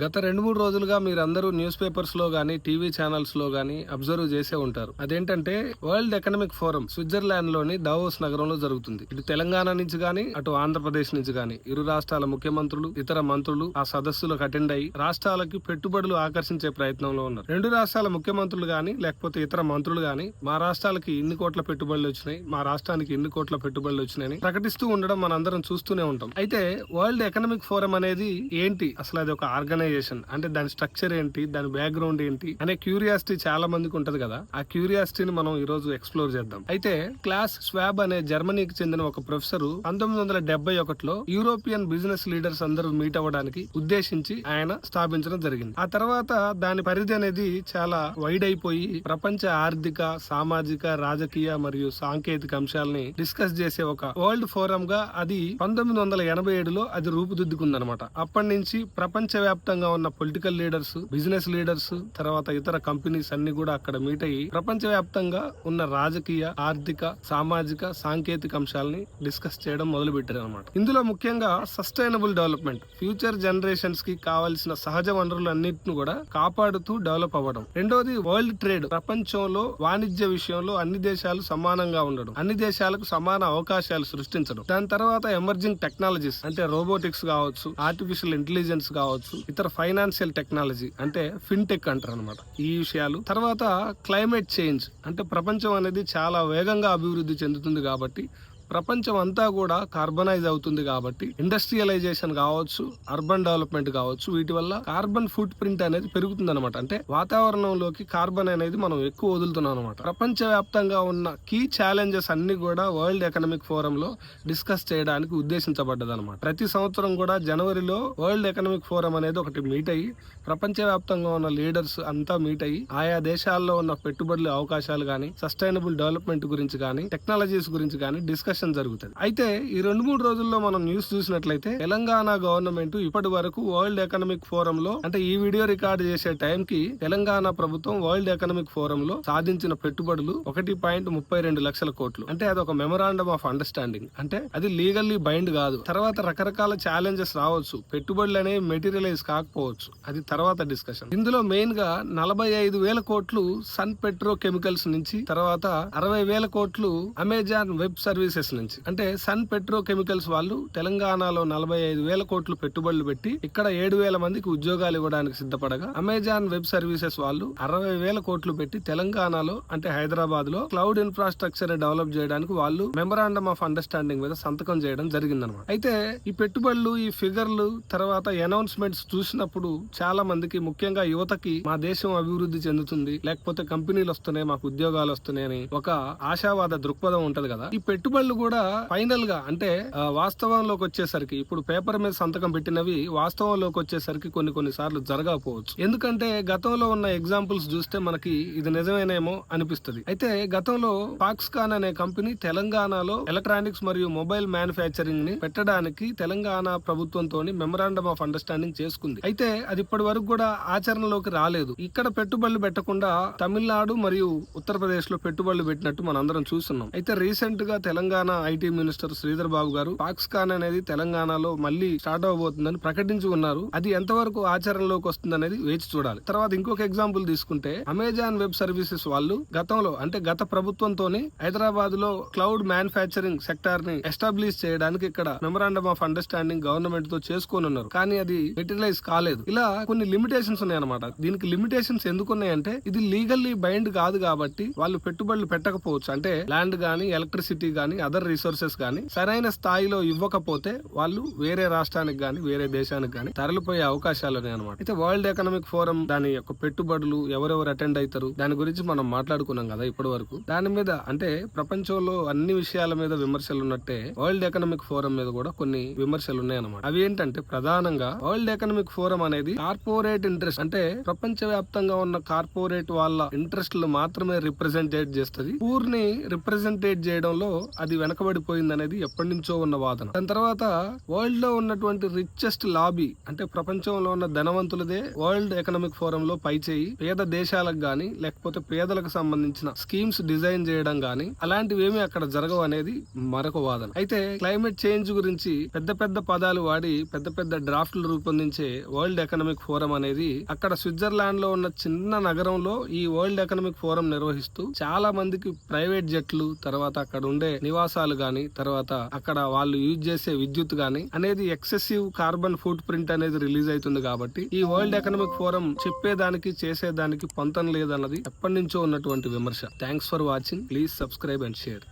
గత 2-3 రోజులుగా మీరందరూ న్యూస్ పేపర్స్ లో గానీ టీవీ ఛానల్స్ లో గానీ అబ్జర్వ్ చేసే ఉంటారు. అదేంటంటే వరల్డ్ ఎకనామిక్ ఫోరం స్విట్జర్లాండ్ లోని దావోస్ నగరంలో జరుగుతుంది. ఇటు తెలంగాణ నుంచి గానీ అటు ఆంధ్రప్రదేశ్ నుంచి గానీ ఇరు రాష్ట్రాల ముఖ్యమంత్రులు ఇతర మంత్రులు ఆ సదస్సులకు అటెండ్ అయ్యి రాష్ట్రాలకి పెట్టుబడులు ఆకర్షించే ప్రయత్నంలో ఉన్నారు. రెండు రాష్ట్రాల ముఖ్యమంత్రులు గానీ లేకపోతే ఇతర మంత్రులు గానీ మా రాష్ట్రాలకి ఇన్ని కోట్ల పెట్టుబడులు వచ్చినాయి, మా రాష్ట్రానికి ఇన్ని కోట్ల పెట్టుబడులు వచ్చినాయని ప్రకటిస్తూ ఉండడం మనందరం చూస్తూనే ఉంటాం. అయితే వరల్డ్ ఎకనామిక్ ఫోరం అనేది ఏంటి, అసలు అది ఒక ఆర్గనైజేషన్ అంటే దాని స్ట్రక్చర్ ఏంటి, దాని బ్యాక్గ్రౌండ్ ఏంటి అనే క్యూరియాసిటీ చాలా మందికి ఉంటది కదా. ఆ క్యూరియాసిటీని మనం ఈ రోజు ఎక్స్ప్లోర్ చేద్దాం. అయితే క్లాస్ స్వాబ్ అనే జర్మనీకి చెందిన ఒక ప్రొఫెసర్ 1971లో యూరోపియన్ బిజినెస్ లీడర్స్ అందరూ మీట్ అవ్వడానికి ఉద్దేశించి ఆయన స్థాపించడం జరిగింది. ఆ తర్వాత దాని పరిధి అనేది చాలా వైడ్ అయిపోయి ప్రపంచ ఆర్థిక, సామాజిక, రాజకీయ మరియు సాంకేతిక అంశాలని డిస్కస్ చేసే ఒక వరల్డ్ ఫోరం గా అది 1987లో అది రూపుదిద్దుకుందనమాట. అప్పటి నుంచి ప్రపంచ వ్యాప్తంగా ఉన్న పొలిటికల్ లీడర్స్, బిజినెస్ లీడర్స్, తర్వాత ఇతర కంపెనీస్ అన్ని కూడా అక్కడ మీట్ అయ్యి ప్రపంచ వ్యాప్తంగా ఉన్న రాజకీయ, ఆర్థిక, సామాజిక, సాంకేతిక అంశాలని డిస్కస్ చేయడం మొదలు పెట్టారు అనమాట. ఇందులో ముఖ్యంగా సస్టైనబుల్ డెవలప్మెంట్, ఫ్యూచర్ జనరేషన్స్ కి కావాల్సిన సహజ వనరులు అన్నింటిని కూడా కాపాడుతూ డెవలప్ అవ్వడం. రెండోది వరల్డ్ ట్రేడ్, ప్రపంచంలో వాణిజ్య విషయంలో అన్ని దేశాలు సమానంగా ఉండడం, అన్ని దేశాలకు సమాన అవకాశాలు సృష్టించడం. దాని తర్వాత ఎమర్జింగ్ టెక్నాలజీస్ అంటే రోబోటిక్స్ కావచ్చు, ఆర్టిఫిషియల్ ఇంటెలిజెన్స్ కావచ్చు, ఇతర ఫైనాన్షియల్ టెక్నాలజీ అంటే ఫిన్టెక్ అంటారు అనమాట. ఈ విషయాలు తర్వాత క్లైమేట్ చేంజ్ అంటే ప్రపంచం అనేది చాలా వేగంగా అభివృద్ధి చెందుతుంది కాబట్టి ప్రపంచం అంతా కూడా కార్బనైజ్ అవుతుంది కాబట్టి ఇండస్ట్రియలైజేషన్ కావచ్చు, అర్బన్ డెవలప్మెంట్ కావచ్చు, వీటి వల్ల కార్బన్ ఫుట్ ప్రింట్ అనేది పెరుగుతుంది అనమాట. అంటే వాతావరణంలోకి కార్బన్ అనేది మనం ఎక్కువ వదులుతున్నాం అనమాట. ప్రపంచ వ్యాప్తంగా ఉన్న కీ ఛాలెంజెస్ అన్ని కూడా వరల్డ్ ఎకనామిక్ ఫోరం లో డిస్కస్ చేయడానికి ఉద్దేశించబడ్డది అనమాట. ప్రతి సంవత్సరం కూడా జనవరిలో వరల్డ్ ఎకనామిక్ ఫోరం అనేది ఒకటి మీట్ అయ్యి ప్రపంచ వ్యాప్తంగా ఉన్న లీడర్స్ అంతా మీట్ అయ్యి ఆయా దేశాల్లో ఉన్న పెట్టుబడుల అవకాశాలు గానీ, సస్టైనబుల్ డెవలప్మెంట్ గురించి గానీ, టెక్నాలజీస్ గురించి గానీ డిస్కషన్ జరుగుతుంది. అయితే ఈ 2-3 రోజుల్లో మనం న్యూస్ చూసినట్లయితే తెలంగాణ గవర్నమెంట్ ఇప్పటి వరకు వరల్డ్ ఎకనామిక్ ఫోరం లో అంటే ఈ వీడియో రికార్డ్ చేసే టైం కి తెలంగాణ ప్రభుత్వం వరల్డ్ ఎకనామిక్ ఫోరం లో సాధించిన పెట్టుబడులు 1.32 లక్షల కోట్లు. అంటే అది ఒక మెమరాండమ్ ఆఫ్ అండర్స్టాండింగ్, అంటే అది లీగల్లీ బైండ్ కాదు. తర్వాత రకరకాల ఛాలెంజెస్ రావచ్చు, పెట్టుబడులు అనేవి మెటీరియలైజ్ కాకపోవచ్చు, అది తర్వాత డిస్కషన్. ఇందులో మెయిన్ గా 45,000 కోట్లు సన్ పెట్రో కెమికల్స్ నుంచి, తర్వాత 60,000 కోట్లు అమెజాన్ వెబ్ సర్వీసెస్ నుంచి. అంటే సన్ పెట్రో కెమికల్స్ వాళ్ళు తెలంగాణలో 45,000 కోట్లు పెట్టుబడులు పెట్టి ఇక్కడ 7,000 మందికి ఉద్యోగాలు ఇవ్వడానికి సిద్ధపడగా, అమెజాన్ వెబ్ సర్వీసెస్ వాళ్ళు 60,000 కోట్లు పెట్టి తెలంగాణలో అంటే హైదరాబాద్ లో క్లౌడ్ ఇన్ఫ్రాస్ట్రక్చర్ డెవలప్ చేయడానికి వాళ్ళు మెమరాండమ్ ఆఫ్ అండర్స్టాండింగ్ మీద సంతకం చేయడం జరిగిందనమాట. అయితే ఈ పెట్టుబడులు, ఈ ఫిగర్లు, తర్వాత అనౌన్స్మెంట్స్ చూసినప్పుడు చాలా మందికి, ముఖ్యంగా యువతకి మా దేశం అభివృద్ధి చెందుతుంది, లేకపోతే కంపెనీలు వస్తున్నాయి, మాకు ఉద్యోగాలు వస్తున్నాయి అని ఒక ఆశావాద దృక్పథం ఉంటది కదా. ఈ పెట్టుబడులు కూడా ఫైనల్ గా అంటే వాస్తవంలోకి వచ్చేసరికి, ఇప్పుడు పేపర్ మీద సంతకం పెట్టినవి వాస్తవంలోకి వచ్చేసరికి కొన్ని సార్లు జరగకపోవచ్చు. ఎందుకంటే గతంలో ఉన్న ఎగ్జాంపుల్స్ చూస్తే మనకి ఇది నిజమేనేమో అనిపిస్తుంది. అయితే గతంలో ఫాక్స్కాన్ అనే కంపెనీ తెలంగాణలో ఎలక్ట్రానిక్స్ మరియు మొబైల్ మ్యానుఫ్యాక్చరింగ్ ని పెట్టడానికి తెలంగాణ ప్రభుత్వంతో మెమరాండమ్ ఆఫ్ అండర్స్టాండింగ్ చేసుకుంది. అయితే అది ఇప్పటి వరకు కూడా ఆచరణలోకి రాలేదు. ఇక్కడ పెట్టుబడులు పెట్టకుండా తమిళనాడు మరియు ఉత్తరప్రదేశ్ లో పెట్టుబడులు పెట్టినట్టు మనం అందరం చూస్తున్నాం. అయితే రీసెంట్ గా తెలంగాణ ఐటీ మినిస్టర్ శ్రీధర్ బాబు గారు ఫాక్స్కాన్ అనేది తెలంగాణలో మళ్ళీ స్టార్ట్ అవబోతుందని ప్రకటించి ఉన్నారు. అది ఎంతవరకు ఆచరణలోకి వస్తుంది అనేది వేచి చూడాలి. తర్వాత ఇంకొక ఎగ్జాంపుల్ తీసుకుంటే అమెజాన్ వెబ్ సర్వీసెస్ వాళ్ళు గతంలో అంటే గత ప్రభుత్వంతోని హైదరాబాద్ లో క్లౌడ్ మ్యానుఫ్యాక్చరింగ్ సెక్టార్ ని ఎస్టాబ్లిష్ చేయడానికి ఇక్కడ మెమరాండమ్ ఆఫ్ అండర్స్టాండింగ్ గవర్నమెంట్ తో చేసుకొని ఉన్నారు. కానీ అది మెటీరియలైజ్ కాలేదు. ఇలా కొన్ని లిమిటేషన్స్ ఉన్నాయన్నమాట. దీనికి లిమిటేషన్స్ ఎందుకున్నాయంటే ఇది లీగల్లీ బైండ్ కాదు కాబట్టి వాళ్ళు పెట్టుబడులు పెట్టకపోవచ్చు. అంటే ల్యాండ్ గానీ, ఎలక్ట్రిసిటీ గానీ, అదర్ రిసోర్సెస్ గానీ సరైన స్థాయిలో ఇవ్వకపోతే వాళ్ళు వేరే రాష్ట్రానికి గానీ, వేరే దేశానికి గానీ తరలిపోయే అవకాశాలు ఉన్నాయి అనమాట. అయితే వరల్డ్ ఎకనామిక్ ఫోరం దాని యొక్క పెట్టుబడులు ఎవరెవరు అటెండ్ అవుతారు దాని గురించి మనం మాట్లాడుకున్నాం కదా ఇప్పటి వరకు. దాని మీద అంటే ప్రపంచంలో అన్ని విషయాల మీద విమర్శలు ఉన్నట్టే వరల్డ్ ఎకనామిక్ ఫోరం మీద కూడా కొన్ని విమర్శలు ఉన్నాయన్నమాట. అవి ఏంటంటే ప్రధానంగా వరల్డ్ ఎకనామిక్ ఫోరం అనేది కార్పొరేట్ ఇంట్రెస్ట్, అంటే ప్రపంచ వ్యాప్తంగా ఉన్న కార్పొరేట్ వాళ్ళ ఇంట్రెస్ట్లు మాత్రమే రిప్రజెంటేట్ చేస్తుంది. పూర్ ని రిప్రజెంటేట్ చేయడంలో అది వెనకబడిపోయింది అనేది ఎప్పటి నుంచో ఉన్న వాదన. దాని తర్వాత వరల్డ్ లో ఉన్నటువంటి రిచెస్ట్ లాబీ అంటే ప్రపంచంలో ఉన్న ధనవంతులదే వరల్డ్ ఎకనామిక్ ఫోరం లో పైచేయి పేద దేశాలకు గాని లేకపోతే పేదలకు సంబంధించిన స్కీమ్స్ డిజైన్ చేయడం గాని అలాంటివి ఏమీ అక్కడ జరగవు అనేది మరొక వాదన. అయితే క్లైమేట్ చేంజ్ గురించి పెద్ద పెద్ద పదాలు వాడి పెద్ద పెద్ద డ్రాఫ్ట్లు రూపొందించే వరల్డ్ ఎకనామిక్ ఫోరం అనేది అక్కడ స్విట్జర్లాండ్ లో ఉన్న చిన్న నగరంలో ఈ వరల్డ్ ఎకనామిక్ ఫోరం నిర్వహిస్తూ చాలా మందికి ప్రైవేట్ జెట్లు, తర్వాత అక్కడ ఉండే నివాసాలు గాని, తర్వాత అక్కడ వాళ్ళు యూజ్ చేసే విద్యుత్ గాని అనేది ఎక్సెసివ్ కార్బన్ ఫుట్ ప్రింట్ అనేది రిలీజ్ అవుతుంది. కాబట్టి ఈ వరల్డ్ ఎకనామిక్ ఫోరం చెప్పేదానికి చేసేదానికి పొంతం లేదన్నది ఎప్పటి నుంచో ఉన్నటువంటి విమర్శ. Thanks for watching. Please subscribe and share.